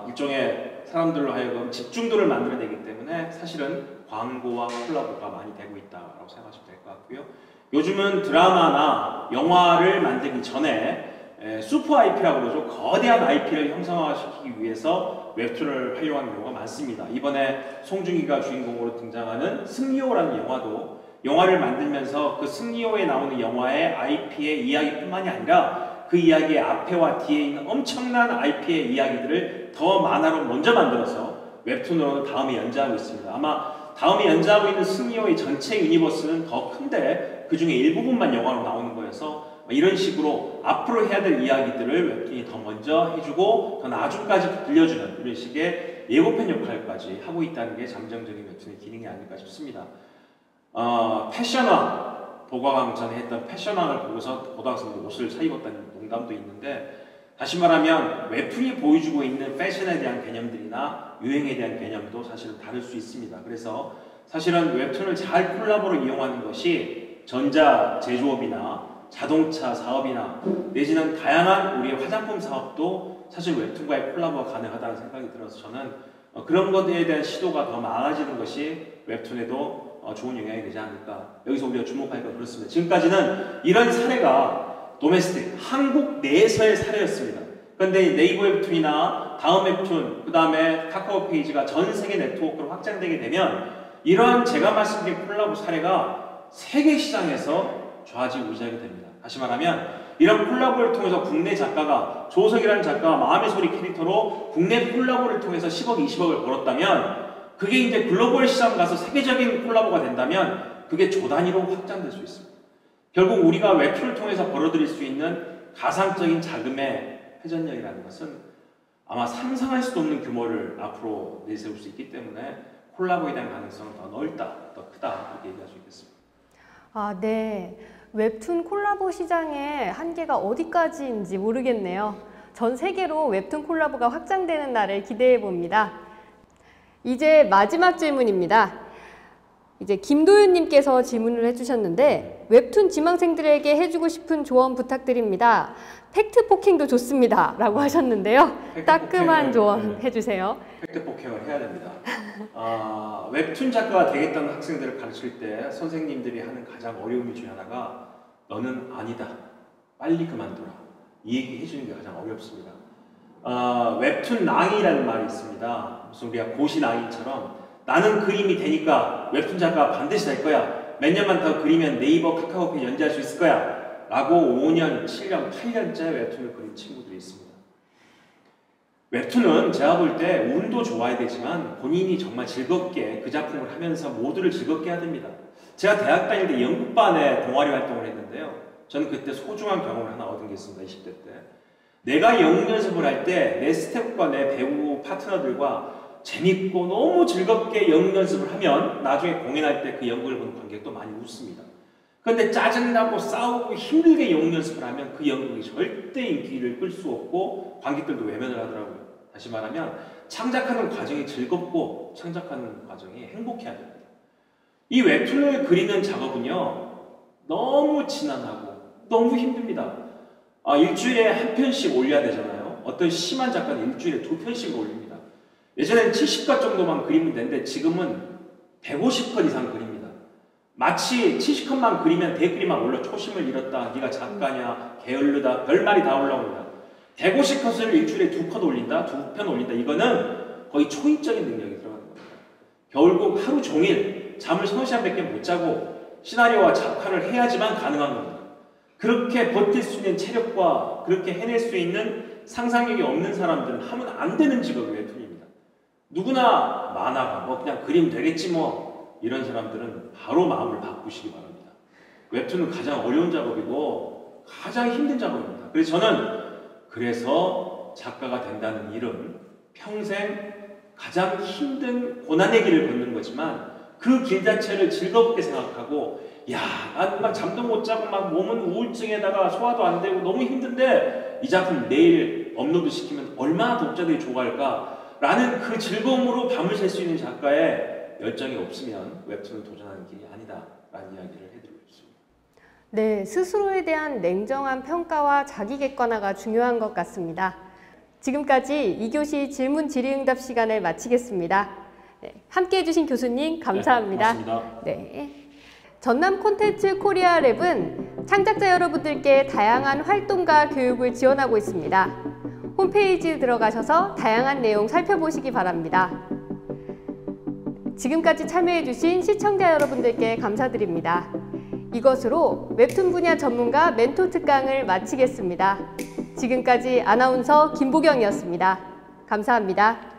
Speaker 2: 일종의 사람들로 하여금 집중도를 만들어내기 때문에 사실은 광고와 콜라보가 많이 되고 있다고 생각하시면 될 것 같고요. 요즘은 드라마나 영화를 만들기 전에 슈퍼 IP라고 그러죠. 거대한 IP를 형성화시키기 위해서 웹툰을 활용하는 경우가 많습니다. 이번에 송중기가 주인공으로 등장하는 승리호라는 영화도 영화를 만들면서 그 승리호에 나오는 영화의 IP의 이야기뿐만이 아니라 그 이야기의 앞에와 뒤에 있는 엄청난 IP의 이야기들을 더 만화로 먼저 만들어서 웹툰으로는 다음에 연재하고 있습니다. 아마 다음에 연재하고 있는 승리호의 전체 유니버스는 더 큰데 그 중에 일부분만 영화로 나오는 거여서 이런 식으로 앞으로 해야 될 이야기들을 웹툰이 더 먼저 해주고 더 나중까지 들려주는 이런 식의 예고편 역할까지 하고 있다는 게 잠정적인 웹툰의 기능이 아닐까 싶습니다. 패션왕, 보과강 전에 했던 패션왕을 보고서 고등학생들 옷을 사 입었다는 농담도 있는데, 다시 말하면 웹툰이 보여주고 있는 패션에 대한 개념들이나 유행에 대한 개념도 사실은 다를 수 있습니다. 그래서 사실은 웹툰을 잘 콜라보로 이용하는 것이 전자 제조업이나 자동차 사업이나 내지는 다양한 우리의 화장품 사업도 사실 웹툰과의 콜라보가 가능하다는 생각이 들어서 저는 그런 것에 대한 시도가 더 많아지는 것이 웹툰에도 좋은 영향이 되지 않을까. 여기서 우리가 주목할 건 그렇습니다. 지금까지는 이런 사례가 도메스틱, 한국 내에서의 사례였습니다. 그런데 네이버 웹툰이나 다음 웹툰, 그 다음에 카카오 페이지가 전 세계 네트워크로 확장되게 되면 이러한 제가 말씀드린 콜라보 사례가 세계 시장에서 좌지우지하게 됩니다. 다시 말하면 이런 콜라보를 통해서 국내 작가가 조석이라는 작가가 마음의 소리 캐릭터로 국내 콜라보를 통해서 10억, 20억을 벌었다면 그게 이제 글로벌 시장 가서 세계적인 콜라보가 된다면 그게 조 단위로 확장될 수 있습니다. 결국 우리가 웹툰을 통해서 벌어들일 수 있는 가상적인 자금의 회전력이라는 것은 아마 상상할 수도 없는 규모를 앞으로 내세울 수 있기 때문에 콜라보에 대한 가능성은 더 넓다, 더 크다 이렇게 얘기할 수 있겠습니다.
Speaker 1: 아, 네. 웹툰 콜라보 시장의 한계가 어디까지인지 모르겠네요. 전 세계로 웹툰 콜라보가 확장되는 날을 기대해 봅니다. 이제 마지막 질문입니다. 이제 김도윤님께서 질문을 해주셨는데 웹툰 지망생들에게 해주고 싶은 조언 부탁드립니다. 팩트 폭행도 좋습니다. 라고 하셨는데요. 따끔한 조언 해주세요.
Speaker 2: 팩트 폭행을 해야 됩니다. 웹툰 작가가 되겠다는 학생들을 가르칠 때 선생님들이 하는 가장 어려운 일 중에 하나가 너는 아니다. 빨리 그만둬라. 이 얘기 해주는 게 가장 어렵습니다. 웹툰 낭이라는 말이 있습니다. 무슨 우리가 고시낭인처럼 나는 그림이 되니까 웹툰 작가가 반드시 될 거야. 몇 년만 더 그리면 네이버 카카오 페이지 연재할 수 있을 거야. 라고 5년, 7년, 8년째 웹툰을 그린 친구들이 있습니다. 웹툰은 제가 볼 때 운도 좋아야 되지만 본인이 정말 즐겁게 그 작품을 하면서 모두를 즐겁게 해야 됩니다. 제가 대학 다닐 때 연극반에 동아리 활동을 했는데요. 저는 그때 소중한 경험을 하나 얻은 게 있습니다. 20대 때. 내가 연극 연습을 할 때 내 스태프과 내 배우 파트너들과 재밌고 너무 즐겁게 연극 연습을 하면 나중에 공연할 때 그 연극을 보는 관객도 많이 웃습니다. 그런데 짜증나고 싸우고 힘들게 연극 연습을 하면 그 연극이 절대 인기를 끌 수 없고 관객들도 외면을 하더라고요. 다시 말하면 창작하는 과정이 즐겁고 창작하는 과정이 행복해야 됩니다. 이 웹툰을 그리는 작업은요. 너무 지난하고 너무 힘듭니다. 일주일에 한 편씩 올려야 되잖아요. 어떤 심한 작가는 일주일에 2편씩 올립니다. 예전에는 70컷 정도만 그리면 되는데 지금은 150컷 이상 그립니다. 마치 70컷만 그리면 댓글이만 올라 초심을 잃었다. 네가 작가냐 게을르다 별말이 다 올라옵니다. 150컷을 일주일에 2컷 올린다. 2편 올린다. 이거는 거의 초인적인 능력이 들어가는 겁니다. 결국 하루 종일 잠을 3시간밖에 못 자고 시나리오와 작화를 해야지만 가능한 겁니다. 그렇게 버틸 수 있는 체력과 그렇게 해낼 수 있는 상상력이 없는 사람들은 하면 안 되는 직업이 웹툰입니다. 누구나 만화가 그냥 그림 되겠지 뭐 이런 사람들은 바로 마음을 바꾸시기 바랍니다. 웹툰은 가장 어려운 작업이고 가장 힘든 작업입니다. 그래서 저는 작가가 된다는 일은 평생 가장 힘든 고난의 길을 걷는 거지만 그 길 자체를 즐겁게 생각하고 난 막 잠도 못 자고 막 몸은 우울증에다가 소화도 안 되고 너무 힘든데 이 작품 내일 업로드 시키면 얼마나 독자들이 좋아할까 라는 그 즐거움으로 밤을 샐 수 있는 작가의 열정이 없으면 웹툰을 도전하는 길이 아니다 라는 이야기를 해드리고 싶습니다.
Speaker 1: 네, 스스로에 대한 냉정한 평가와 자기 객관화가 중요한 것 같습니다. 지금까지 2교시 질문 질의응답 시간을 마치겠습니다. 네, 함께 해주신 교수님 감사합니다.
Speaker 2: 네, 고맙습니다.
Speaker 1: 네. 전남 콘텐츠 코리아 랩은 창작자 여러분들께 다양한 활동과 교육을 지원하고 있습니다. 홈페이지 들어가셔서 다양한 내용 살펴보시기 바랍니다. 지금까지 참여해주신 시청자 여러분들께 감사드립니다. 이것으로 웹툰 분야 전문가 멘토 특강을 마치겠습니다. 지금까지 아나운서 김보경이었습니다. 감사합니다.